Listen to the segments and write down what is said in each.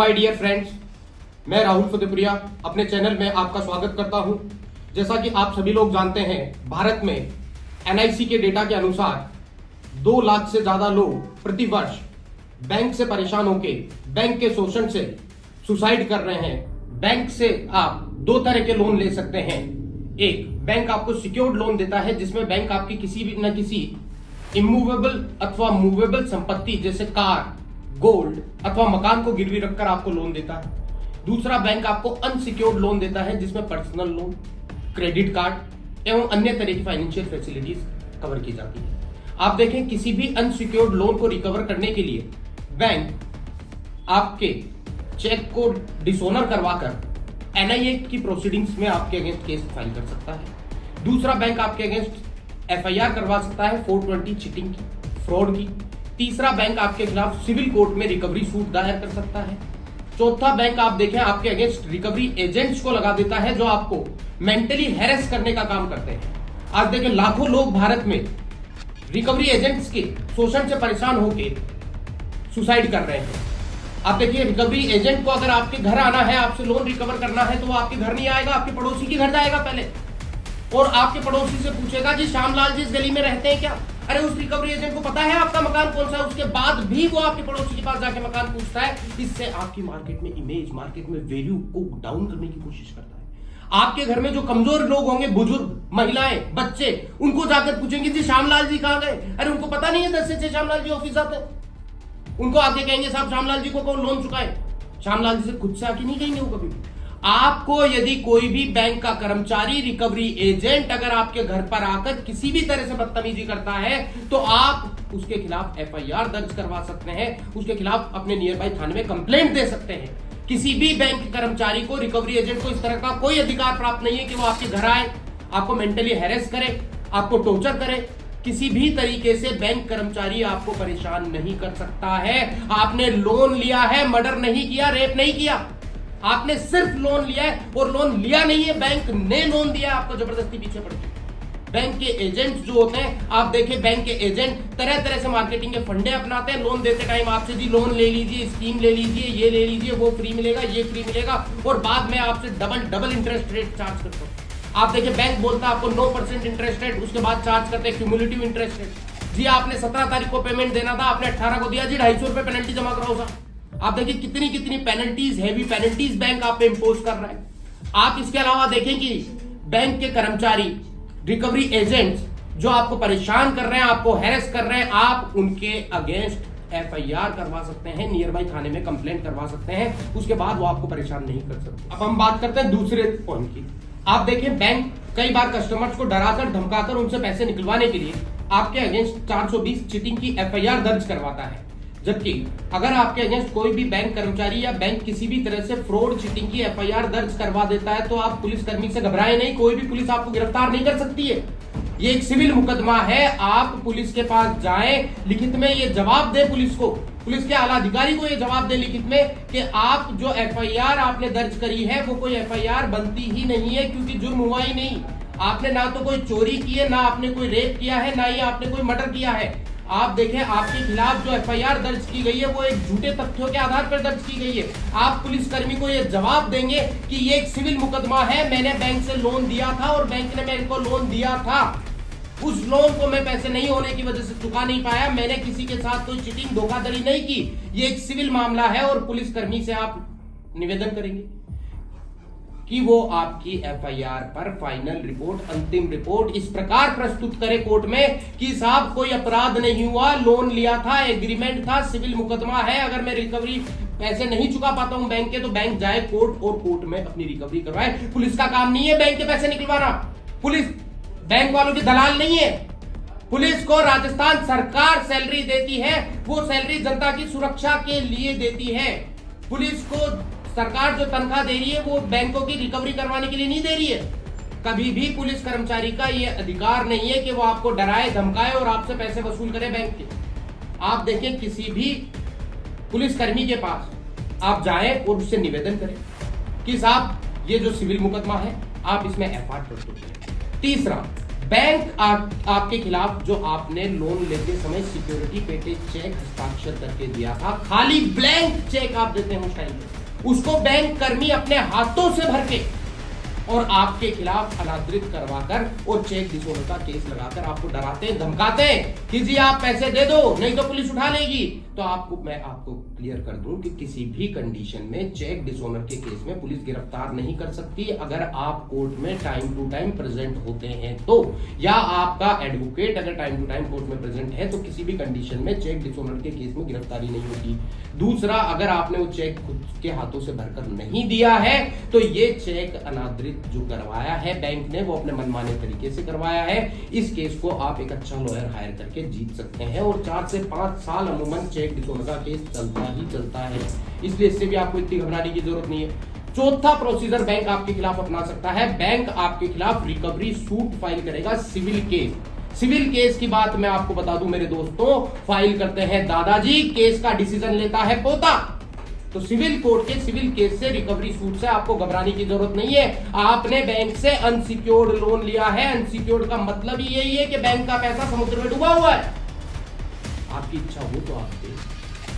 My dear friends, मैं राहुल फतेहपुरिया अपने channel में आपका स्वागत करता हूं। जैसा कि आप सभी लोग जानते हैं, भारत में एनआईसी के डेटा के अनुसार 2 लाख से ज्यादा लोग प्रति वर्ष बैंक से परेशान होकर बैंक के शोषण से सुसाइड कर रहे हैं। बैंक से आप 2 तरह के लोन ले सकते हैं। एक, बैंक आपको सिक्योर्ड लोन देता है जिसमें बैंक आपकी किसी भी न किसी इमूवेबल अथवा मूवेबल संपत्ति जैसे कार, गोल्ड अथवा मकान को गिरवी रखकर आपको लोन देता है। दूसरा, बैंक आपको अनसिक्योर्ड लोन देता है जिसमें पर्सनल लोन, क्रेडिट कार्ड एवं अन्य तरह की फाइनेंशियल फैसिलिटीज कवर की जाती है। आप देखें, किसी भी अनसिक्योर्ड लोन को रिकवर करने के लिए बैंक आपके चेक को डिसऑनर करवाकर एनआई एक्ट की प्रोसीडिंग्स में आपके अगेंस्ट केस फाइल कर सकता है। दूसरा, बैंक आपके अगेंस्ट एफआईआर करवा सकता है 420 चीटिंग की, फ्रॉड की। तीसरा, बैंक आपके खिलाफ सिविल कोर्ट में रिकवरी सूट दायर कर सकता है। चौथा, बैंक आप देखें आपके अगेंस्ट रिकवरी एजेंट्स को लगा देता है जो आपको मेंटली हैरेस करने का काम करते हैं। आज देखें, लाखों लोग भारत में रिकवरी एजेंट्स के शोषण से परेशान होकर सुसाइड कर रहे हैं। आप देखिए, रिकवरी एजेंट को अगर आपके घर आना है, आपसे लोन रिकवर करना है, तो वो आपके घर नहीं आएगा, आपके पड़ोसी के घर जाएगा पहले और आपके पड़ोसी से पूछेगा, जी श्यामलाल जी इस गली में रहते हैं क्या? अरे उस रिकवरी एजेंट को पता है आपका मकान कौन सा है, उसके बाद भी वो आपके पड़ोसी के पास जाके मकान पूछता है। इससे आपकी मार्केट में इमेज, मार्केट में वैल्यू को डाउन करने की कोशिश करता है। आपके घर में जो कमजोर लोग होंगे, बुजुर्ग, महिलाएं, बच्चे, उनको जाकर पूछेंगे, जी श्यामलाल जी कहां गए? अरे उनको पता नहीं है 10 से 6 श्यामलाल जी ऑफिस आते हैं। उनको आके कहेंगे, साहब श्यामलाल जी को कौन लोन चुकाए? श्यामलाल जी से खुद से आके नहीं कहेंगे वो कभी भी। आपको यदि कोई भी बैंक का कर्मचारी, रिकवरी एजेंट अगर आपके घर पर आकर किसी भी तरह से बदतमीजी करता है तो आप उसके खिलाफ एफआईआर दर्ज करवा सकते हैं, उसके खिलाफ अपने नियर बाई थाने में कंप्लेंट दे सकते हैं। किसी भी बैंक के कर्मचारी को, रिकवरी एजेंट को इस तरह का कोई अधिकार प्राप्त नहीं है कि वो आपके घर आए, आपको मेंटली हैरेस करे, आपको टॉर्चर करे। किसी भी तरीके से बैंक कर्मचारी आपको परेशान नहीं कर सकता है। आपने लोन लिया है, मर्डर नहीं किया, रेप नहीं किया, आपने सिर्फ लोन लिया है और लोन लिया नहीं है, बैंक ने लोन दिया आपको जबरदस्ती पीछे पड़ के। बैंक के एजेंट्स जो होते हैं, आप देखिए, बैंक के एजेंट तरह तरह से मार्केटिंग के फंडे अपनाते हैं। लोन देते टाइम आपसे, जी लोन ले लीजिए, स्कीम ले लीजिए, ये ले लीजिए, वो फ्री मिलेगा, ये फ्री मिलेगा, और बाद में आपसे डबल इंटरेस्ट रेट चार्ज करते हैं। आप देखिए, बैंक बोलता है आपको 9% इंटरेस्ट रेट, उसके बाद चार्ज करते हैं क्यूमुलेटिव इंटरेस्ट रेट। जी आपने 17 तारीख को पेमेंट देना था, आपने 18 को दिया, जी 250 रुपए पेनल्टी जमा कराओ साहब। आप देखिए कितनी कितनी पेनल्टीज, हेवी पेनल्टीज बैंक आप पे इंपोज कर रहा है। आप इसके अलावा देखें कि बैंक के कर्मचारी, रिकवरी एजेंट्स जो आपको परेशान कर रहे हैं, आपको हैरेस कर रहे हैं, आप उनके अगेंस्ट एफआईआर करवा सकते हैं, नियर बाई थाने में कंप्लेंट करवा सकते हैं। उसके बाद वो आपको परेशान नहीं कर सकते। अब हम बात करते हैं दूसरे पॉइंट की। आप देखें, बैंक कई बार कस्टमर्स को डराकर धमकाकर उनसे पैसे निकलवाने के लिए आपके अगेंस्ट 420 चीटिंग की एफआईआर दर्ज करवाता है। जबकि अगर आपके अगेंस्ट कोई भी बैंक कर्मचारी या बैंक किसी भी तरह से फ्रॉड, चीटिंग की एफआईआर दर्ज करवा देता है तो आप पुलिसकर्मी से घबराएं नहीं, कोई भी पुलिस आपको गिरफ्तार नहीं कर सकती है। ये एक सिविल मुकदमा है। आप पुलिस के पास जाएं, लिखित में ये जवाब दे पुलिस को, पुलिस के आला अधिकारी को ये जवाब दे लिखित में कि आप जो एफआईआर आपने दर्ज करी है वो कोई एफआईआर बनती ही नहीं है, क्योंकि जुर्म हुआ ही नहीं। आपने ना तो कोई चोरी की है, ना आपने कोई रेप किया है, ना ही आपने कोई मर्डर किया है। आप देखें, आपके खिलाफ जो एफआईआर दर्ज की गई है वो एक झूठे तथ्यों के आधार पर दर्ज की गई है। आप पुलिसकर्मी को ये जवाब देंगे कि ये एक सिविल मुकदमा है, मैंने बैंक से लोन दिया था और बैंक ने मेरे को लोन दिया था, उस लोन को मैं पैसे नहीं होने की वजह से चुका नहीं पाया, मैंने किसी के साथ कोई चीटिंग, धोखाधड़ी नहीं की, ये एक सिविल मामला है। और पुलिसकर्मी से आप निवेदन करेंगे कि वो आपकी एफआईआर पर फाइनल रिपोर्ट, अंतिम रिपोर्ट इस प्रकार प्रस्तुत करे कोर्ट में कि साहब कोई अपराध नहीं हुआ, लोन लिया था, एग्रीमेंट था, सिविल मुकदमा है, अगर मैं रिकवरी पैसे नहीं चुका पाता हूं बैंक के तो बैंक जाए कोर्ट और कोर्ट में अपनी रिकवरी करवाए। पुलिस का काम नहीं है बैंक के पैसे निकलवाना, पुलिस बैंक वालों की दलाल नहीं है। पुलिस को राजस्थान सरकार सैलरी देती है, वो सैलरी जनता की सुरक्षा के लिए देती है। पुलिस को सरकार जो तनख्वाह दे रही है वो बैंकों की रिकवरी करवाने के लिए नहीं दे रही है। कभी भी पुलिस कर्मचारी का ये अधिकार नहीं है कि वो आपको डराए, धमकाए और आपसे पैसे वसूल करे बैंक के। आप देखें, किसी भी पुलिसकर्मी के पास आप जाएं और उससे निवेदन करें कि साहब ये जो सिविल मुकदमा है आप इसमें एफआईआर प्रस्तुत करें। तीसरा, बैंक आपके खिलाफ जो आपने लोन लेते समय सिक्योरिटी पे चेक हस्ताक्षर करके दिया था, खाली ब्लैंक चेक आप देते हैं उस टाइम पे, उसको बैंक कर्मी अपने हाथों से भर के और आपके खिलाफ अनादरित करवाकर और चेक डिसऑनर का केस लगाकर आपको डराते हैं, धमकाते हैं कि जी आप पैसे दे दो नहीं तो पुलिस उठा लेगी। तो मैं आपको क्लियर कर दूं कि किसी भी कंडीशन में चेक डिसऑनर के केस में पुलिस गिरफ्तार नहीं कर सकती अगर आप कोर्ट में टाइम टू टाइम प्रेजेंट होते हैं तो, या आपका एडवोकेट अगर टाइम टू टाइम कोर्ट में प्रेजेंट है तो किसी भी कंडीशन में चेक डिसऑनर के केस में गिरफ्तारी नहीं होगी। दूसरा, अगर आपने वो चेक खुद के हाथों से भरकर नहीं दिया है तो ये चेक अनादरित जो करवाया है बैंक ने वो अपने मनमाने तरीके से करवाया है। इस केस को आप एक अच्छा लॉयर हायर करके जीत सकते हैं और 4 से 5 साल अमूमन चेक डिसऑनर का केस चलता ही चलता है, इसलिए इससे भी आपको इतनी घबराने की जरूरत नहीं है। चौथा प्रोसीजर बैंक आपके खिलाफ अपना सकता है, बैंक आपके खिलाफ रिकवरी सूट फाइल करेगा, सिविल केस। सिविल केस की बात मैं आपको बता दूं मेरे दोस्तों, फाइल करते हैं दादाजी, केस का डिसीजन लेता है पोता। तो सिविल कोर्ट के सिविल केस से रिकवरी सूट से आपको घबराने की जरूरत नहीं है। आपने बैंक से अनसिक्योर्ड लोन लिया है, अनसिक्योर्ड का मतलब ही यही है कि बैंक का पैसा समुद्र में डूबा हुआ है। आपकी इच्छा हो तो आप दे,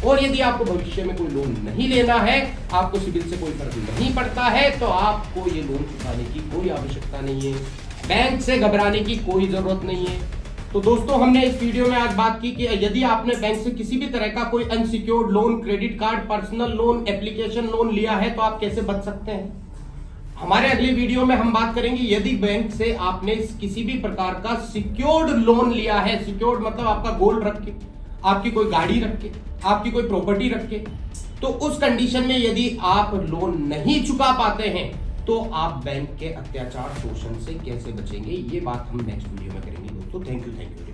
और यदि आपको भविष्य में कोई लोन नहीं लेना है, आपको सिविल से कोई फर्क नहीं पड़ता है, तो आपको ये लोन चुकाने की कोई आवश्यकता नहीं है, बैंक से घबराने की कोई जरूरत नहीं है। तो दोस्तों, हमने इस वीडियो में आज बात की कि यदि आपने बैंक से किसी भी तरह का कोई unsecured loan, credit card, personal loan, application loan लिया है तो आप कैसे बच सकते हैं। हमारे अगले वीडियो में हम बात करेंगे यदि बैंक से आपने किसी भी प्रकार का सिक्योर्ड लोन लिया है, सिक्योर्ड मतलब आपका गोल्ड रख के, आपकी कोई गाड़ी रख के, आपकी कोई प्रॉपर्टी रख के, तो उस कंडीशन में यदि आप लोन नहीं चुका पाते हैं तो आप बैंक के अत्याचार, शोषण से कैसे बचेंगे, ये बात हम नेक्स्ट वीडियो में करेंगे दोस्तों। Thank you.